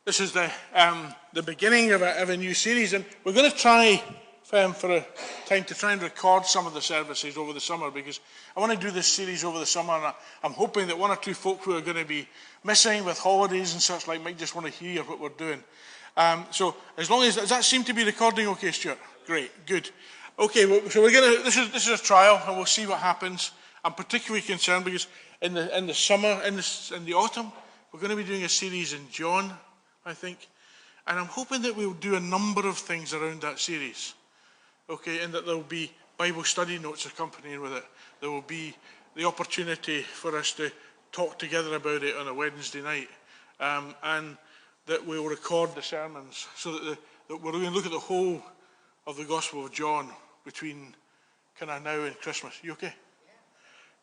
This is the beginning of a new series, and we're going to try for a time to try and record some of the services over the summer, because I want to do this series over the summer, and I'm hoping that one or two folk who are going to be missing with holidays and such like might just want to hear what we're doing. So as long as, does that seem to be recording okay, Stuart? Great, good. Okay, so we're going to, this is a trial, and we'll see what happens. I'm particularly concerned because in the summer, in the autumn, we're going to be doing a series in John, I think, and I'm hoping that we'll do a number of things around that series, okay, and that there'll be Bible study notes accompanying with it. There will be the opportunity for us to talk together about it on a Wednesday night, and that we'll record the sermons, so that we're going to look at the whole of the Gospel of John between kind of now and Christmas. You okay?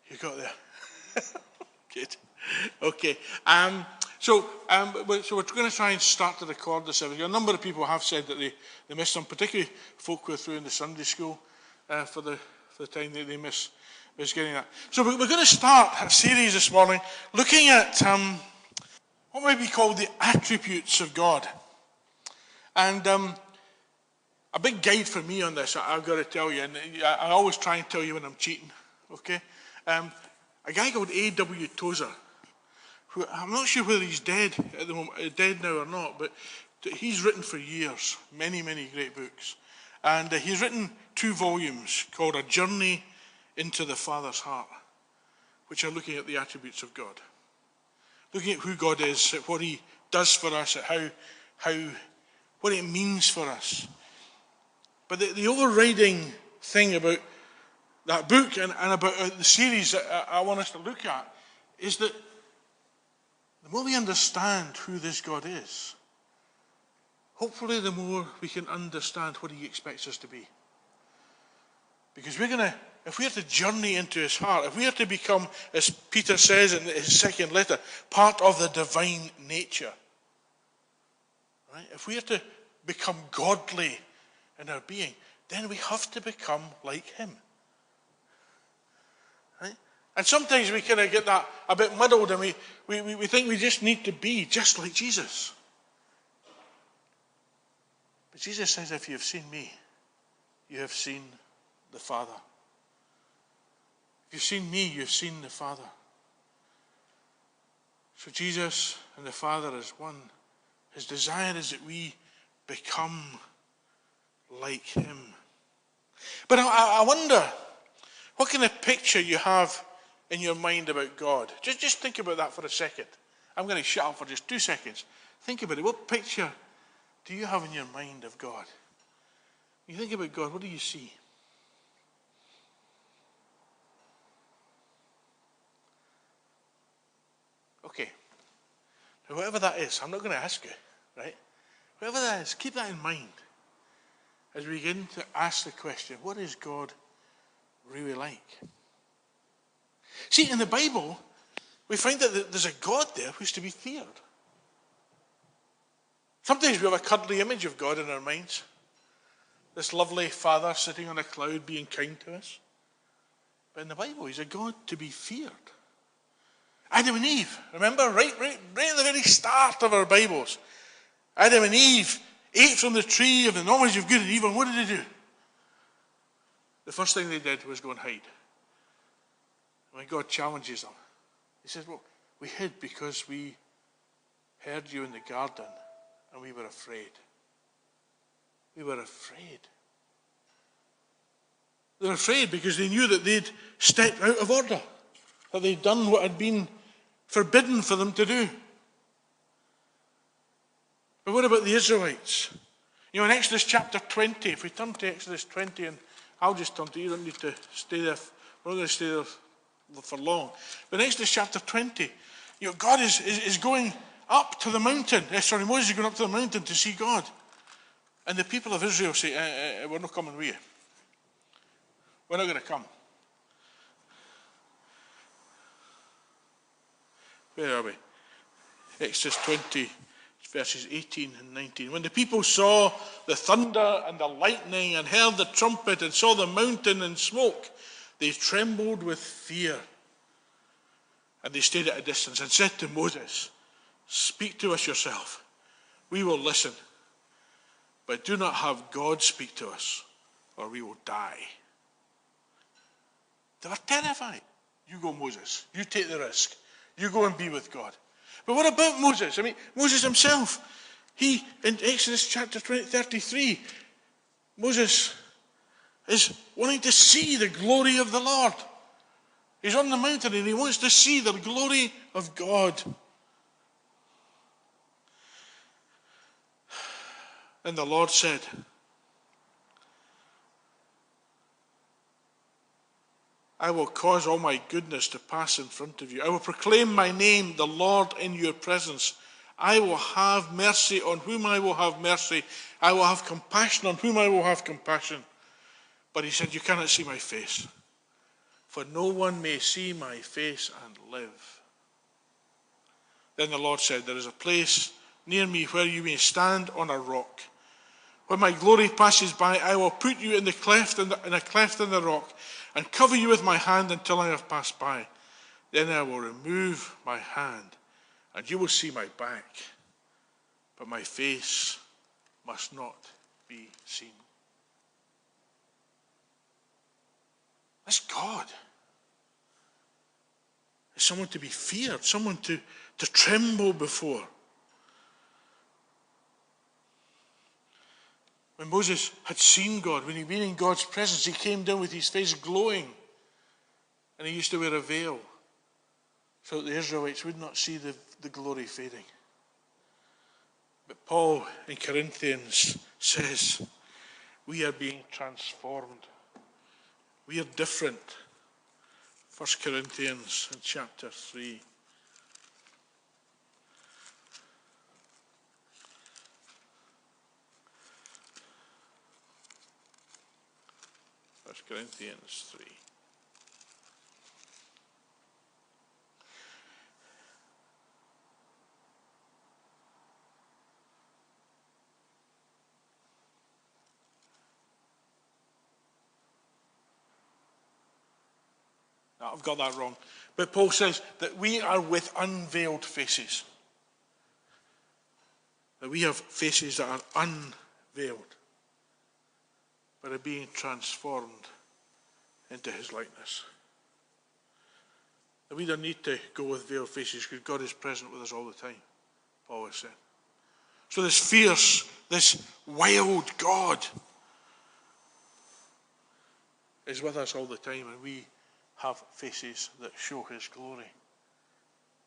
Yeah. You got there? Good. Okay. So we're going to try and start to record the service. A number of people have said that they missed some, particularly folk who are through in the Sunday school for the time that they miss getting that. So we're going to start a series this morning looking at what might be called the attributes of God. And a big guide for me on this, I've got to tell you, and I always try and tell you when I'm cheating, okay? A guy called A.W. Tozer, who I'm not sure whether he's dead at the moment, dead now or not, but he's written for years many, many great books. And he's written 2 volumes called A Journey into the Father's Heart, which are looking at the attributes of God. Looking at who God is, at what he does for us, at what it means for us. But the overriding thing about that book and about the series that I want us to look at is that the more we understand who this God is, hopefully the more we can understand what he expects us to be. Because if we are to journey into his heart, if we are to become, as Peter says in his second letter, part of the divine nature, right? If we are to become godly in our being, then we have to become like him. Right? And sometimes we kind of get that a bit muddled, and we think we just need to be just like Jesus. But Jesus says, if you have seen me, you have seen the Father. If you've seen me, you've seen the Father. So Jesus and the Father is one. His desire is that we become like him. But I wonder, what kind of picture you have in your mind about God? Just think about that for a second. I'm going to shut up for just 2 seconds. Think about it. What picture do you have in your mind of God? When you think about God, what do you see? Okay. Now, whatever that is, I'm not going to ask you, right? Whatever that is, keep that in mind as we begin to ask the question, what is God really like? See, in the Bible, we find that there's a God there who's to be feared. Sometimes we have a cuddly image of God in our minds. This lovely Father sitting on a cloud being kind to us. But in the Bible, he's a God to be feared. Adam and Eve, remember, right at the very start of our Bibles, Adam and Eve ate from the tree of the knowledge of good and evil. And what did they do? The first thing they did was go and hide. When God challenges them, he says, well, we hid because we heard you in the garden and we were afraid. We were afraid. They were afraid because they knew that they'd stepped out of order, that they'd done what had been forbidden for them to do. But what about the Israelites? You know, in Exodus chapter 20, if we turn to Exodus 20, and I'll just turn to you, don't need to stay there. We're not going to stay there for long. But in Exodus chapter 20, you know, God is going up to the mountain. Moses is going up to the mountain to see God. And the people of Israel say, we're not coming with you. We're not going to come. Where are we? Exodus 20, verses 18 and 19. When the people saw the thunder and the lightning and heard the trumpet and saw the mountain in smoke, they trembled with fear. And they stayed at a distance and said to Moses, speak to us yourself, we will listen, but do not have God speak to us, or we will die. They were terrified. You go, Moses. You take the risk. You go and be with God. But what about Moses? I mean, Moses himself, in Exodus chapter 33, Moses is wanting to see the glory of the Lord. He's on the mountain and he wants to see the glory of God. And the Lord said, I will cause all my goodness to pass in front of you. I will proclaim my name, the Lord, in your presence. I will have mercy on whom I will have mercy. I will have compassion on whom I will have compassion. But he said, you cannot see my face, for no one may see my face and live. Then the Lord said, there is a place near me where you may stand on a rock. When my glory passes by, I will put you in a cleft in the rock and cover you with my hand until I have passed by. Then I will remove my hand, and you will see my back, but my face must not be seen. That's God. It's someone to be feared, someone to tremble before. When Moses had seen God, when he'd been in God's presence, he came down with his face glowing. And he used to wear a veil so that the Israelites would not see the glory fading. But Paul in Corinthians says, we are being transformed. We are different. 1 Corinthians in chapter 3. 1 Corinthians 3. No, I've got that wrong. But Paul says that we are with unveiled faces. That we have faces that are unveiled, but are being transformed into his likeness. That we don't need to go with veiled faces because God is present with us all the time, Paul has said. So this fierce, this wild God is with us all the time, and we have faces that show his glory.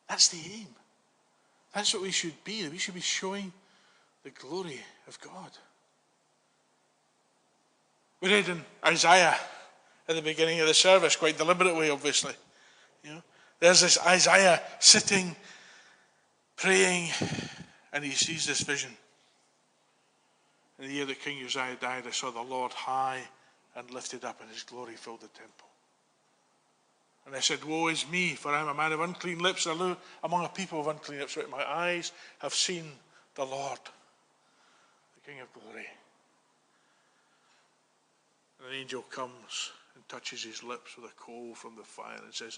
That's the aim. That's what we should be. We should be showing the glory of God. We read in Isaiah at the beginning of the service, quite deliberately, obviously. You know, there's this Isaiah sitting, praying, and he sees this vision. In the year that King Uzziah died, I saw the Lord high and lifted up, and his glory filled the temple. And I said, woe is me, for I am a man of unclean lips, and I live among a people of unclean lips. My eyes have seen the Lord, the King of glory. And an angel comes and touches his lips with a coal from the fire and says,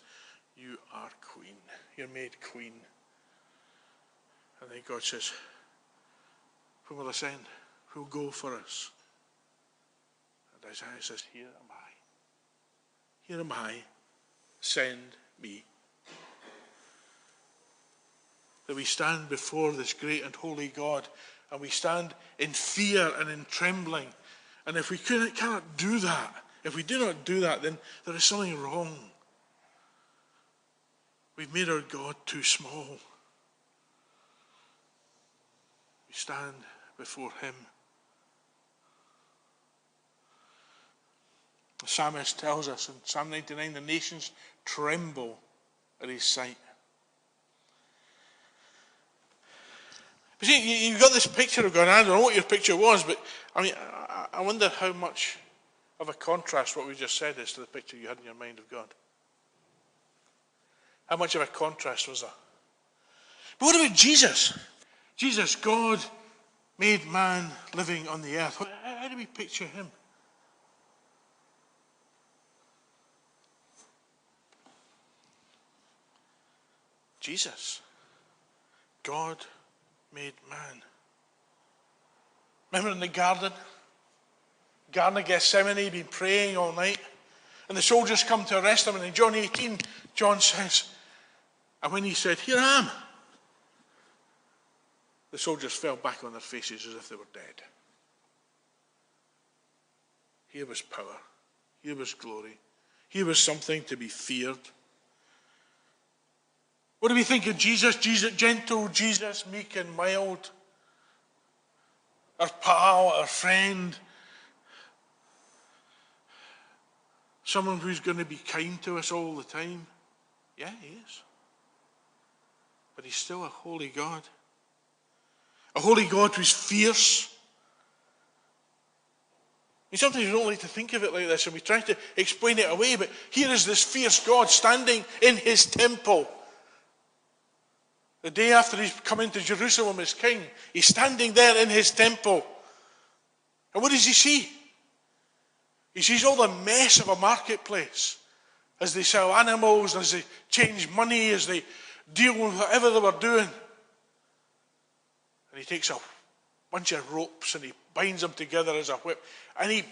you are queen. You're made queen. And then God says, who will ascend? Who will go for us? And Isaiah says, here am I. Here am I. Send me. That we stand before this great and holy God, and we stand in fear and in trembling. And if we cannot do that, if we do not do that, then there is something wrong. We've made our God too small. We stand before him. The psalmist tells us in Psalm 99, the nations tremble at his sight. But see, you've got this picture of God. I don't know what your picture was, but I mean, I wonder how much of a contrast what we just said is to the picture you had in your mind of God. How much of a contrast was that? But what about Jesus? Jesus, God made man living on the earth. How do we picture him? Jesus, God made man. Remember in the Garden of Gethsemane, been praying all night. And the soldiers come to arrest him. And in John 18, John says, and when he said, "Here I am," the soldiers fell back on their faces as if they were dead. Here was power. Here was glory. Here was something to be feared. What do we think of Jesus? Gentle Jesus, meek and mild. Our pal, our friend. Someone who's going to be kind to us all the time. Yeah, he is. But he's still a holy God. A holy God who's fierce. And sometimes we don't like to think of it like this, and we try to explain it away, but here is this fierce God standing in his temple. The day after he's come into Jerusalem as king, he's standing there in his temple. And what does he see? He sees all the mess of a marketplace as they sell animals, as they change money, as they deal with whatever they were doing. And he takes a bunch of ropes and he binds them together as a whip. And he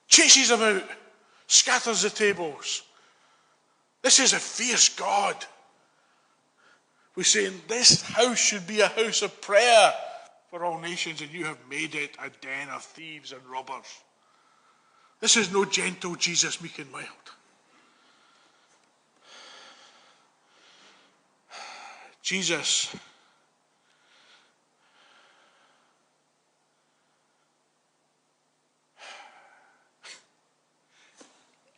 chases them out, scatters the tables. This is a fierce God. We're saying this house should be a house of prayer for all nations, and you have made it a den of thieves and robbers. This is no gentle Jesus, meek and mild. Jesus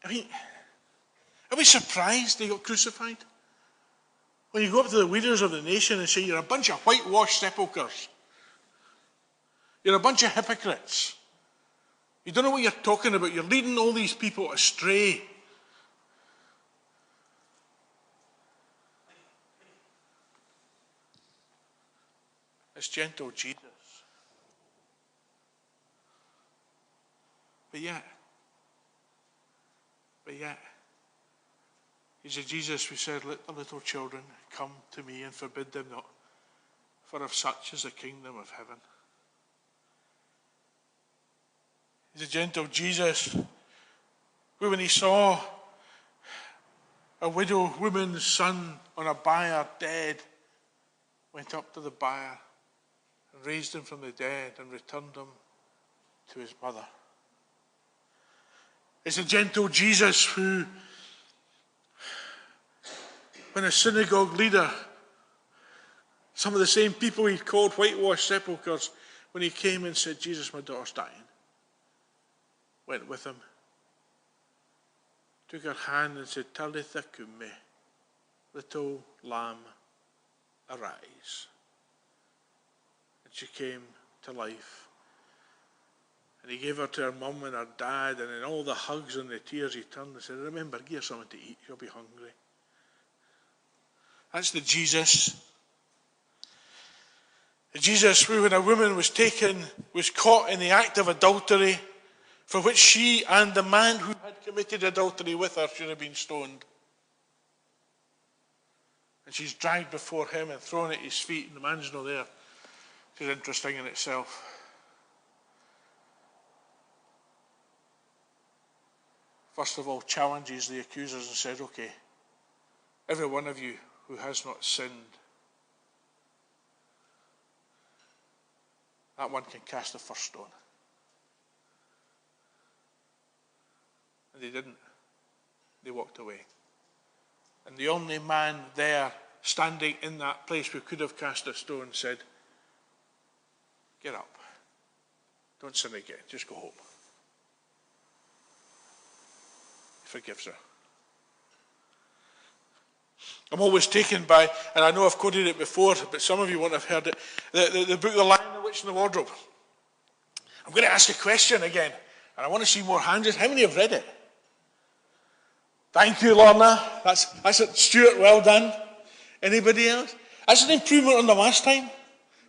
are we surprised they got crucified? When you go up to the leaders of the nation and say, "You're a bunch of whitewashed sepulchres. You're a bunch of hypocrites. You don't know what you're talking about. You're leading all these people astray." It's gentle Jesus. But yet, he's a Jesus who said, "Let the little children come to me and forbid them not, for of such is the kingdom of heaven." He's a gentle Jesus who, when he saw a widow woman's son on a bier dead, went up to the bier and raised him from the dead and returned him to his mother. It's a gentle Jesus who, when a synagogue leader, some of the same people he called whitewashed sepulchres, when he came and said, "Jesus, my daughter's dying," went with him, took her hand and said, "Talitha cumi," little lamb, arise. And she came to life. And he gave her to her mum and her dad, and in all the hugs and the tears he turned and said, "Remember, give her something to eat, you'll be hungry." That's the Jesus. The Jesus who, when a woman was caught in the act of adultery, for which she and the man who had committed adultery with her should have been stoned. And she's dragged before him and thrown at his feet, and the man's not there. Which is interesting in itself. First of all, challenges the accusers and said, "Okay, every one of you who has not sinned, that one can cast the first stone." And they didn't. They walked away. And the only man there standing in that place who could have cast a stone said, "Get up. Don't sin again. Just go home." He forgives her. I'm always taken by, and I know I've quoted it before, but some of you won't have heard it, the book The Lion, the Witch and the Wardrobe. I'm going to ask a question again, and I want to see more hands. How many have read it? Thank you, Lorna. That's it. Stuart, well done. Anybody else? That's an improvement on the last time.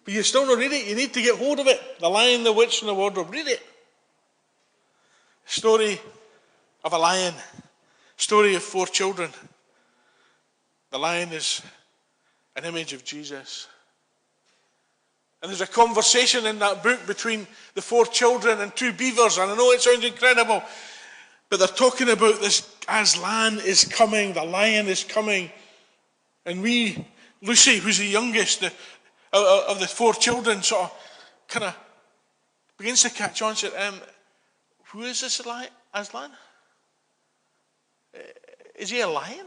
But you still not read it. You need to get hold of it. The Lion, the Witch and the Wardrobe. Read it. Story of a lion. Story of 4 children. The lion is an image of Jesus. And there's a conversation in that book between the 4 children and 2 beavers. And I know it sounds incredible, but they're talking about this Aslan is coming, the lion is coming. And Lucy, who's the youngest of the 4 children, sort of kind of begins to catch on. Said, who is this Aslan? Is he a lion?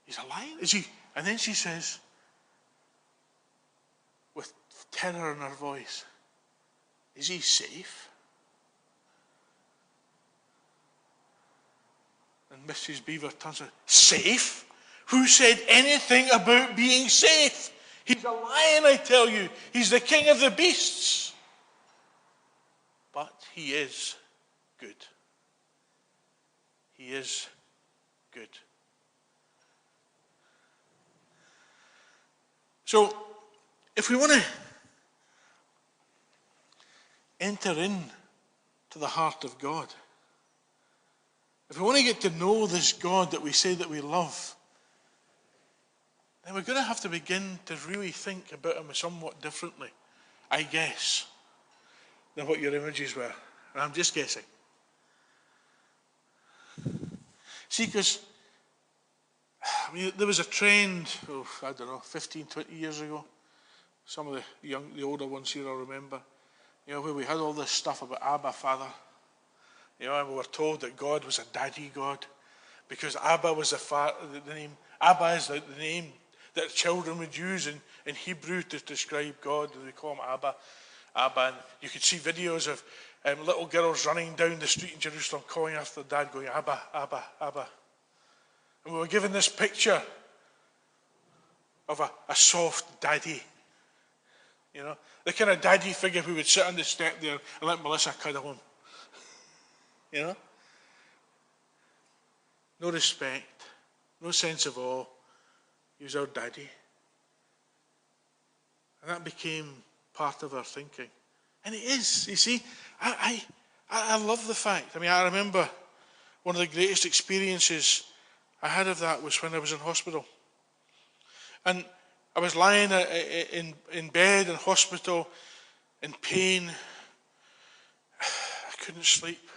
He's a lion? Is he? And then she says, with terror in her voice, is he safe? And Mrs. Beaver turns around, safe? Who said anything about being safe? He's a lion, I tell you. He's the king of the beasts. But he is good. He is good. So, if we want to enter in to the heart of God, if we want to get to know this God that we say that we love, then we're going to have to begin to really think about him somewhat differently, I guess, than what your images were. And I'm just guessing. See, because there was a trend, I don't know, 15, 20 years ago. Some of the older ones here will remember, where we had all this stuff about Abba, Father. And we were told that God was a daddy God, because Abba was the name. Abba is the name that children would use in Hebrew to describe God. They call him Abba. Abba. And you could see videos of little girls running down the street in Jerusalem calling after their dad, going, Abba, Abba, Abba. And we were given this picture of a soft daddy. The kind of daddy figure who would sit on the step there and let Melissa cuddle him. No respect, no sense of awe. He was our daddy. And that became part of our thinking. And it is, you see, I love the fact. I remember one of the greatest experiences I had of that was when I was in hospital. And I was lying in bed in hospital in pain. I couldn't sleep.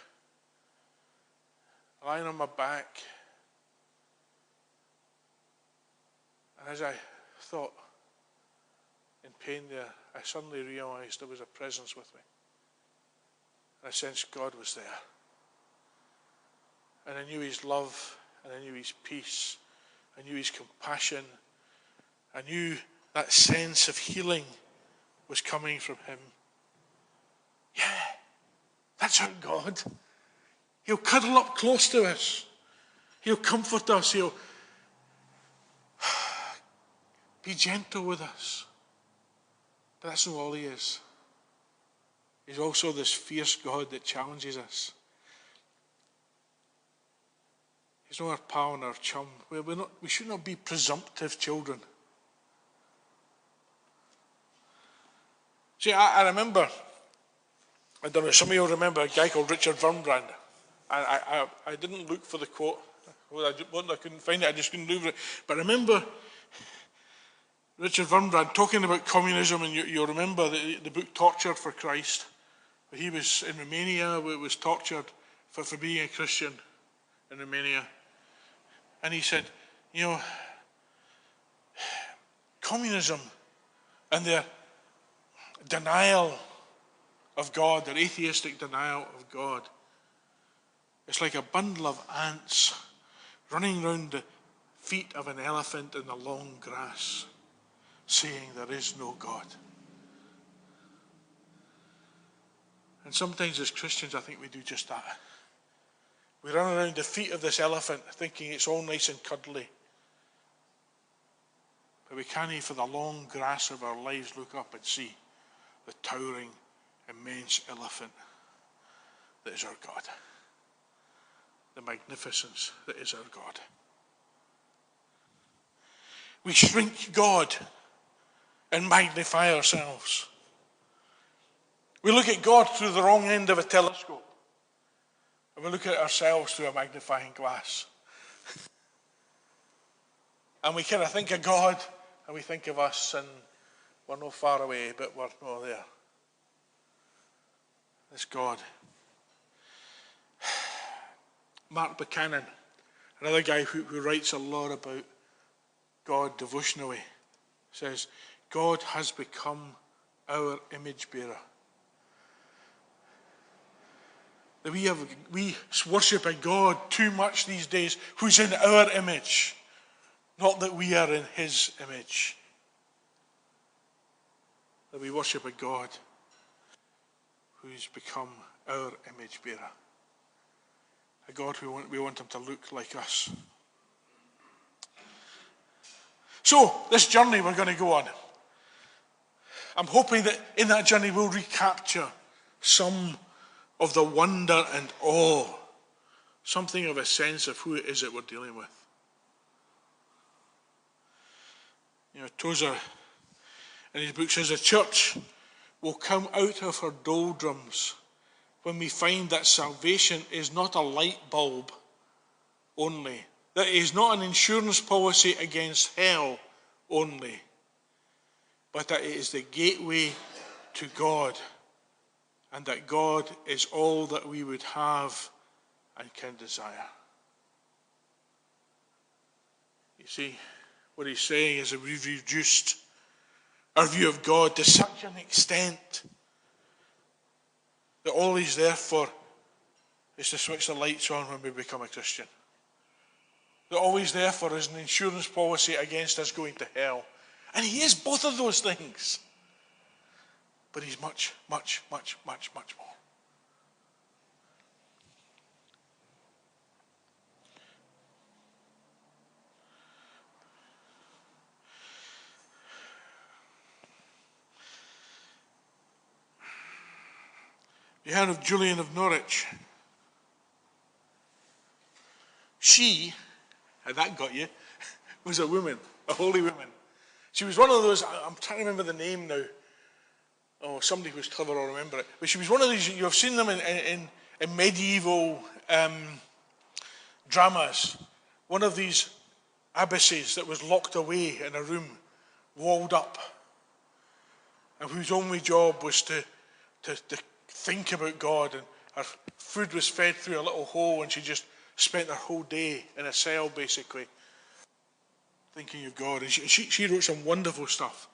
Lying on my back. And as I thought in pain there, I suddenly realized there was a presence with me. And I sensed God was there. And I knew his love, and I knew his peace, I knew his compassion. I knew that sense of healing was coming from him. Yeah, that's our God. He'll cuddle up close to us. He'll comfort us. He'll be gentle with us. But that's not all he is. He's also this fierce God that challenges us. He's not our pal and our chum. We should not be presumptive children. See, I remember, I don't know, some of you will remember a guy called Richard Wurmbrand. I didn't look for the quote. I couldn't find it, I just couldn't look for it. But I remember Richard Wurmbrand talking about communism, and you'll remember the book Tortured for Christ. He was in Romania, was tortured for being a Christian in Romania. And he said, communism and their denial of God, their atheistic denial of God, it's like a bundle of ants running round the feet of an elephant in the long grass, saying there is no God. And sometimes as Christians, I think we do just that. We run around the feet of this elephant thinking it's all nice and cuddly. But we can't, for the long grass of our lives, look up and see the towering, immense elephant that is our God. The magnificence that is our God. We shrink God and magnify ourselves. We look at God through the wrong end of a telescope. And we look at ourselves through a magnifying glass. And we kind of think of God, and we think of us, and We're not far away, but we're not there. It's God. Mark Buchanan, another guy who writes a lot about God devotionally, says, God has become our image bearer. That we worship a God too much these days who's in our image, not that we are in his image. That we worship a God who's become our image bearer. A God who we want him to look like us. So, this journey we're going to go on, I'm hoping that in that journey we'll recapture some of the wonder and awe, something of a sense of who it is that we're dealing with. Tozer, in his book, says the church will come out of her doldrums when we find that salvation is not a light bulb only, that it is not an insurance policy against hell only, but that it is the gateway to God, and that God is all that we would have and can desire. You see, what he's saying is that we've reduced our view of God to such an extent that all he's there for is to switch the lights on when we become a Christian. That all he's there for is an insurance policy against us going to hell. And he is both of those things. But he's much, much, much, much, much more. You heard of Julian of Norwich? She, had that got you, was a woman, a holy woman. She was one of those, I'm trying to remember the name now. Oh, somebody who's clever will remember it. But she was one of these, you have seen them in medieval dramas. One of these abbesses that was locked away in a room, walled up, and whose only job was to think about God, and her food was fed through a little hole, and she just spent her whole day in a cell, basically, thinking of God. And she wrote some wonderful stuff.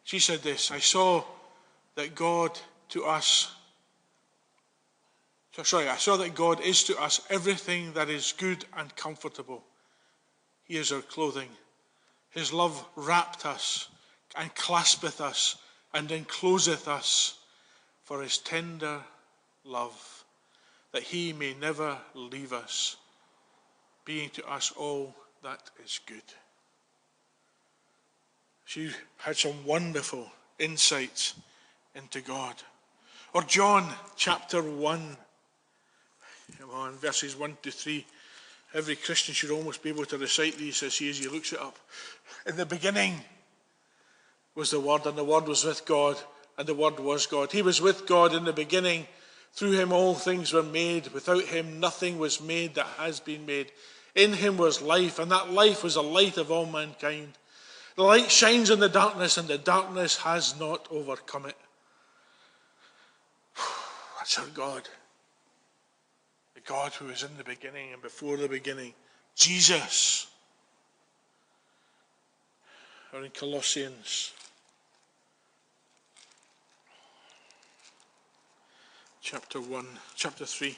She said this: I saw that God is to us everything that is good and comfortable. He is our clothing. His love wrapped us and claspeth us and encloseth us for his tender love, that he may never leave us, being to us all that is good. She had some wonderful insights into God. Or John chapter 1, verses 1 to 3. Every Christian should almost be able to recite these as he looks it up. In the beginning was the Word, and the Word was with God, and the Word was God. He was with God in the beginning. Through him all things were made. Without him nothing was made that has been made. In him was life, and that life was the light of all mankind. The light shines in the darkness, and the darkness has not overcome it. That's our God. The God who is in the beginning and before the beginning. Jesus. Or in Colossians chapter 3.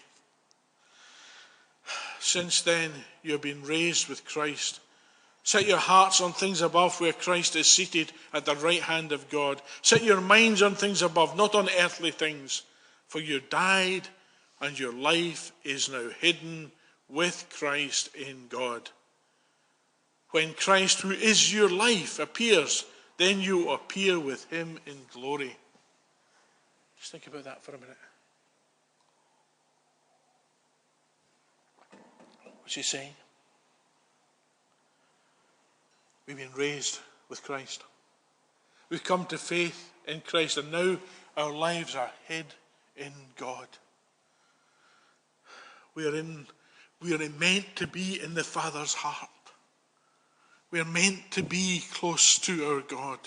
Since then you have been raised with Christ. Set your hearts on things above, where Christ is seated at the right hand of God. Set your minds on things above, not on earthly things. For you died, and your life is now hidden with Christ in God. When Christ, who is your life, appears, then you appear with him in glory. Just think about that for a minute. What's he saying? We've been raised with Christ. We've come to faith in Christ, and now our lives are hid in God. We are meant to be in the Father's heart. We are meant to be close to our God.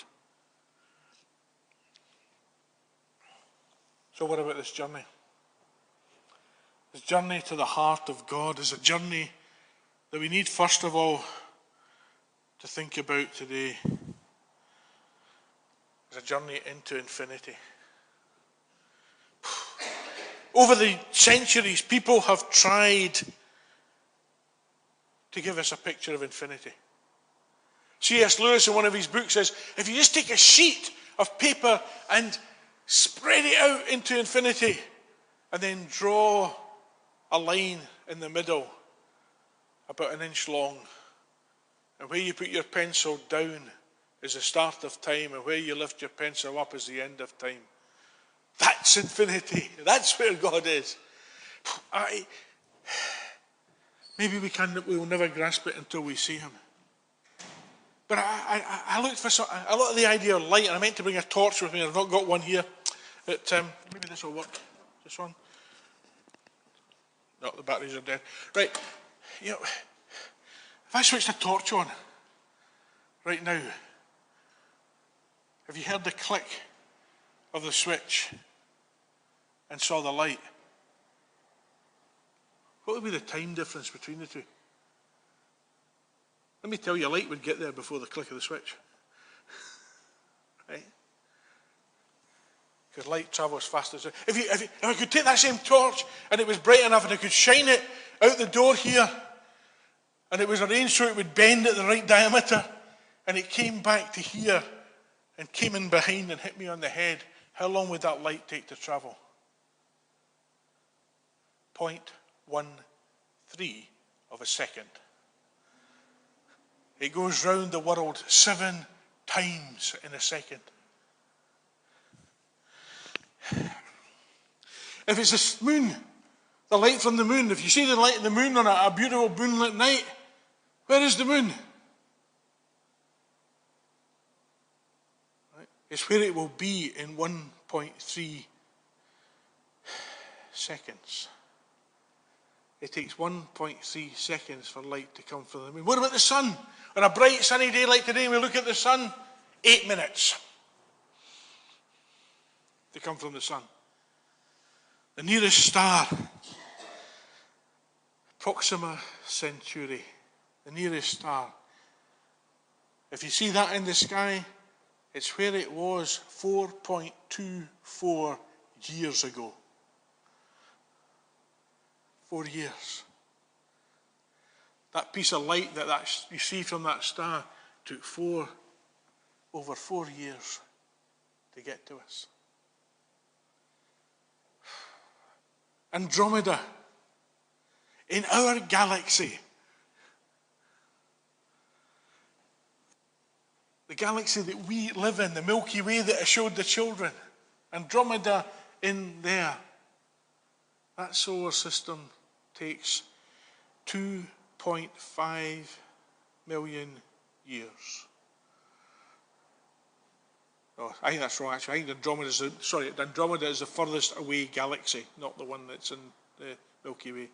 So what about this journey? This journey to the heart of God is a journey that we need, first of all, to think about today. It's a journey into infinity. Over the centuries, people have tried to give us a picture of infinity. C.S. Lewis, in one of his books, says, if you just take a sheet of paper and spread it out into infinity, and then draw a line in the middle about an inch long, and where you put your pencil down is the start of time, and where you lift your pencil up is the end of time. That's infinity. That's where God is. Maybe we'll never grasp it until we see him. But I looked for a lot of the idea of light, and I meant to bring a torch with me. I've not got one here. But maybe this will work. This one. No, the batteries are dead. Right. You know, if I switched a torch on right now, have you heard the click of the switch and saw the light? What would be the time difference between the two? Let me tell you, light would get there before the click of the switch. Right? Because light travels faster. If I could take that same torch and it was bright enough and I could shine it out the door here, and it was arranged so it would bend at the right diameter, and it came back to here and came in behind and hit me on the head, how long would that light take to travel? 0.13 of a second. It goes round the world 7 times in a second. If it's the moon, the light from the moon, if you see the light of the moon on a beautiful moonlit night, where is the moon? Right? It's where it will be in 1.3 seconds. It takes 1.3 seconds for light to come from the moon. What about the sun? On a bright sunny day like today, we look at the sun, 8 minutes to come from the sun. The nearest star, Proxima Centauri, the nearest star. If you see that in the sky, it's where it was 4.24 years ago. 4 years. That piece of light that you see from that star took over 4 years to get to us. Andromeda, in our galaxy, the galaxy that we live in, the Milky Way that I showed the children, Andromeda in there, that solar system takes 2.5 million years. Oh, I think that's wrong, actually. I think Andromeda is the furthest away galaxy, not the one that's in the Milky Way.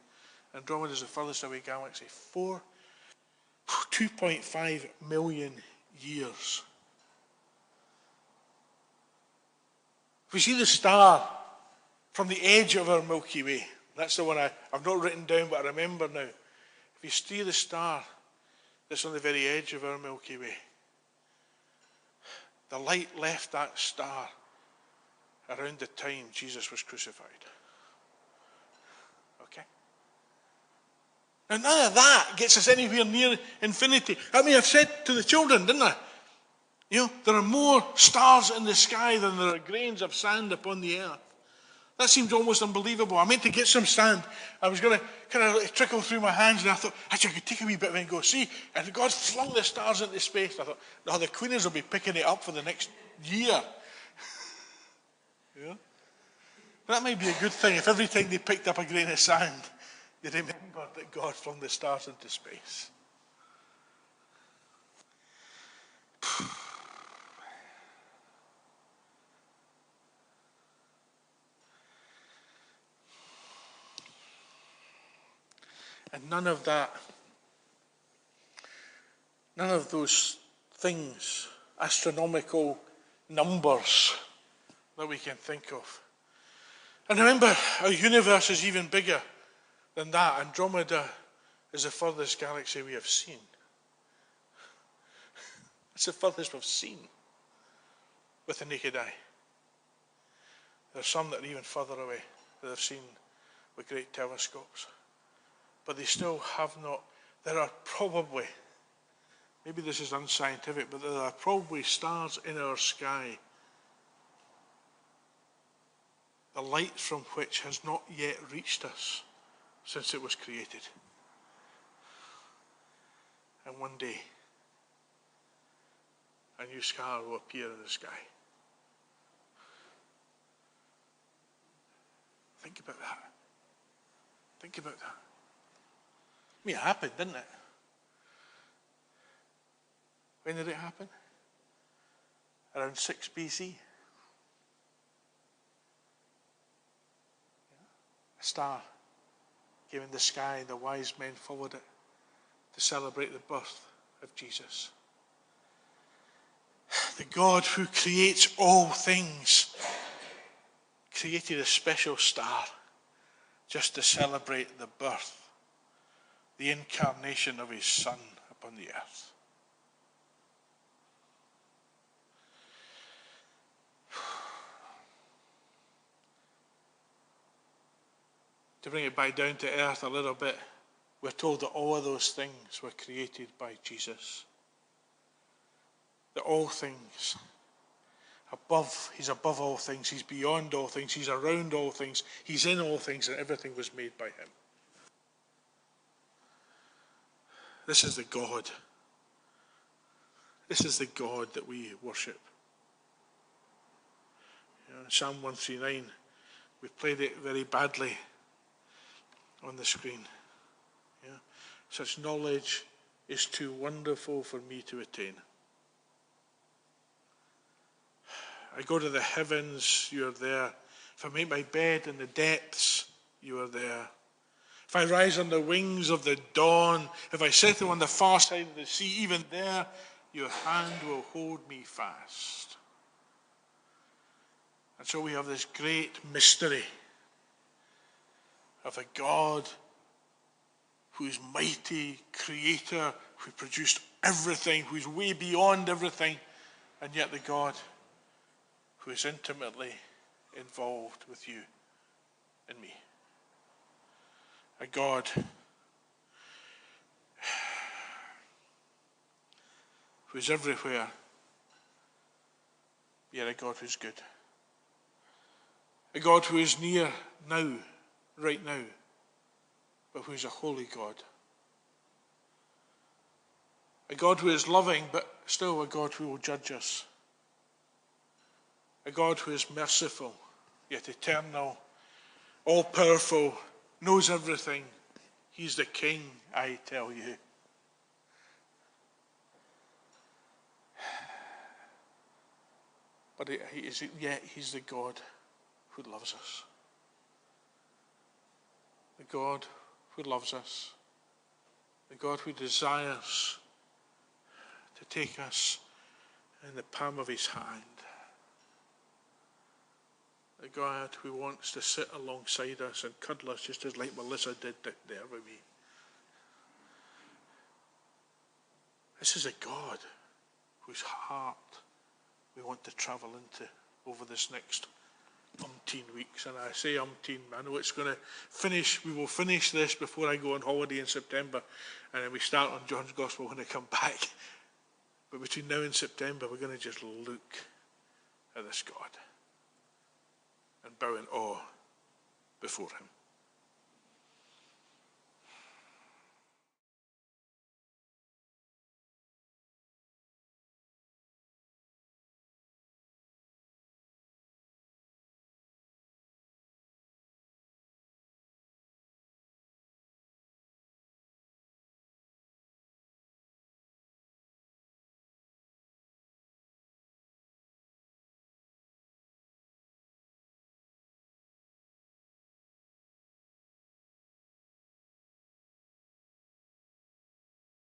Andromeda is the furthest away galaxy. 2.5 million years. If we see the star from the edge of our Milky Way, that's the one I've not written down, but I remember now. If you see the star that's on the very edge of our Milky Way, the light left that star around the time Jesus was crucified. Okay? Now, none of that gets us anywhere near infinity. I mean, I've said to the children, didn't I? You know, there are more stars in the sky than there are grains of sand upon the earth. That seems almost unbelievable. I meant to get some sand. I was going to kind of trickle through my hands, and I thought, actually, I could take a wee bit of it and go, see, and God flung the stars into space. I thought, no, the Queenies will be picking it up for the next year. Yeah? That might be a good thing if every time they picked up a grain of sand, they remembered that God flung the stars into space. And none of those things, astronomical numbers that we can think of, And remember, our universe is even bigger than that. Andromeda is the furthest galaxy we have seen. It's the furthest we've seen with the naked eye. There are some that are even further away that have seen with great telescopes. But they still have not. There are probably, maybe this is unscientific, but there are probably stars in our sky, the light from which has not yet reached us since it was created. And one day, a new star will appear in the sky. Think about that. Think about that. I mean, it happened, didn't it? When did it happen? Around 6 BC. A star came in the sky, and the wise men followed it to celebrate the birth of Jesus. The God who creates all things created a special star just to celebrate the birth, the incarnation of his Son upon the earth. To bring it back down to earth a little bit, we're told that all of those things were created by Jesus. That all things, he's above all things, he's beyond all things, he's around all things, he's in all things, and everything was made by him. This is the God. This is the God that we worship. In Psalm 139, we played it very badly on the screen. Yeah. Such knowledge is too wonderful for me to attain. I go to the heavens, you are there. If I make my bed in the depths, you are there. If I rise on the wings of the dawn, if I settle on the far side of the sea, even there, your hand will hold me fast. And so we have this great mystery of a God who is mighty, creator, who produced everything, who is way beyond everything, and yet the God who is intimately involved with you and me. A God who is everywhere, yet a God who's good. A God who is near now, right now, but who is a holy God. A God who is loving, but still a God who will judge us. A God who is merciful, yet eternal, all-powerful, knows everything. He's the King, I tell you. But yet he's the God who loves us. The God who loves us. The God who desires to take us in the palm of his hand. The God who wants to sit alongside us and cuddle us just as like Melissa did there with me. This is a God whose heart we want to travel into over this next umpteen weeks. And I say umpteen, I know it's going to finish, we will finish this before I go on holiday in September, and then we start on John's Gospel when I come back. But between now and September, we're going to just look at this God and bow in awe before him.